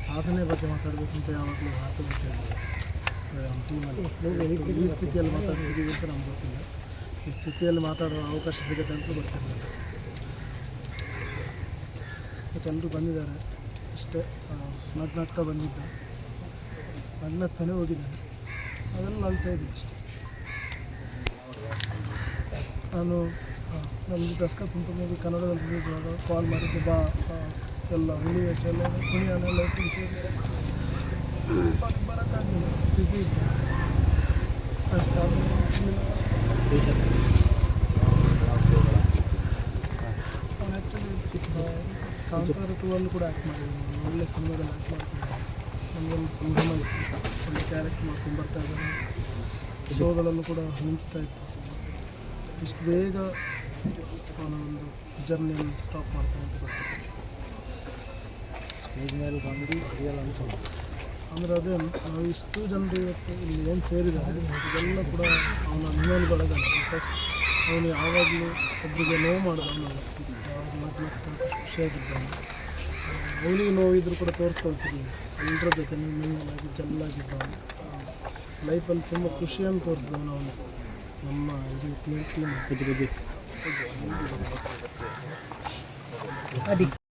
ಸಾಧನೆ ಬಗ್ಗೆ ಮಾತಾಡಬೇಕಂತ ಯಾವಾಗಲೂ ಹಾಕಬೇಕಿಲ್ಲ. ಟೀಮಲ್ಲಿ ಈ ಸ್ಥಿತಿಯಲ್ಲಿ ಮಾತಾಡ್ತಿದ್ದೀವಿ ಅಂತ ನಮ್ಗೆ ಗೊತ್ತಿಲ್ಲ. ಈ ಸ್ಥಿತಿಯಲ್ಲಿ ಮಾತಾಡುವ ಅವಕಾಶ ಸಿಗುತ್ತೆ ಅಂತ ಗೊತ್ತಿರಲಿಲ್ಲ. ಮತ್ತು ಎಲ್ಲರೂ ಬಂದಿದ್ದಾರೆ ಅಷ್ಟೇ. ನಗ್ನಗ್ತಾ ಬಂದಿದ್ದ, ನಗ್ನಗ್ತಾನೆ ಹೋಗಿದ್ದಾನೆ. ಅದೆಲ್ಲ ಅಳ್ತಾ ಇದ್ದೀನಿ ಅಷ್ಟೇ. ನಾನು ನಮ್ಮದು ದಸ್ಕತ್ ಅಂತ ಮೂವಿ ಕನ್ನಡದಲ್ಲಿ ಬಂದಿದ್ದಾಗ ಕಾಲ್ ಮಾಡಿದ್ದೆ, ಬಾ ಎಲ್ಲ ಹುಲಿ ವೇಷ ಎಲ್ಲ ಕುಣಿಯನ್ನೆಲ್ಲ ತಿಳಿಸಿ ಬರೋಕ್ಕಾಗಲಿಲ್ಲ, ಬ್ಯುಸಿ ಇದ್ದೆ ಅಷ್ಟು. ಅವನು ಆ್ಯಕ್ಚುಲಿ ಕಾಂತಾರ 2 ಅಲ್ಲೂ ಕೂಡ ಆ್ಯಕ್ಟ್ ಮಾಡಿದ್ದೀನಿ. ಒಳ್ಳೆ ಸಿನಿಮಾದಲ್ಲಿ ಆ್ಯಕ್ಟ್ ಮಾಡ್ತಿದ್ದೆ. ನಮಗೊಂದು ಸಂಭ್ರಮ ಇತ್ತು, ಒಳ್ಳೆ ಕ್ಯಾರೆಕ್ಟ್ ಮಾಡ್ಕೊಂಡು ಬರ್ತಾ ಇದ್ದಾರೆ. ಶೋಗಳಲ್ಲೂ ಕೂಡ ಮಿಂಚ್ತಾ ಇತ್ತು. ಇಷ್ಟು ಬೇಗ ಅವನ ಒಂದು ಜರ್ನಿಯನ್ನು ಸ್ಟಾಪ್ ಮಾಡ್ತಾನೆ ಅಂತ ಗೊತ್ತಿತ್ತು. ಅಂದರೆ ಅದೇ ನಾವು ಇಷ್ಟು ಜನರು ಇವತ್ತು ಇಲ್ಲಿ ಏನು ಸೇರಿದ್ದಾರೆ ಇದೆಲ್ಲ ಕೂಡ ಅವನ ಅಭಿಮಾನಿಗಳಾಗಲ್ಲ. ಬಿಕಾಸ್ ಅವನು ಯಾವಾಗಲೂ ಒಬ್ಬರಿಗೆ ನೋವು ಮಾಡಿದವನು, ಯಾವಾಗಲೂ ಖುಷಿಯಾಗಿದ್ದಾನೆ. ಅವನಿಗೆ ನೋವಿದ್ರೂ ಕೂಡ ತೋರಿಸ್ಕೊಳ್ತಿದ್ದೀನಿ. ಎಲ್ಲರ ಜೊತೆ ಮಿಂಗಲಾಗಿ ಜಲ್ಲಾಗಿದ್ದಾನೆ. ಲೈಫಲ್ಲಿ ತುಂಬ ಖುಷಿಯನ್ನು ತೋರಿಸಿದವನು ಅವನು. ನಮ್ಮ ಇದು ಟೀಮ್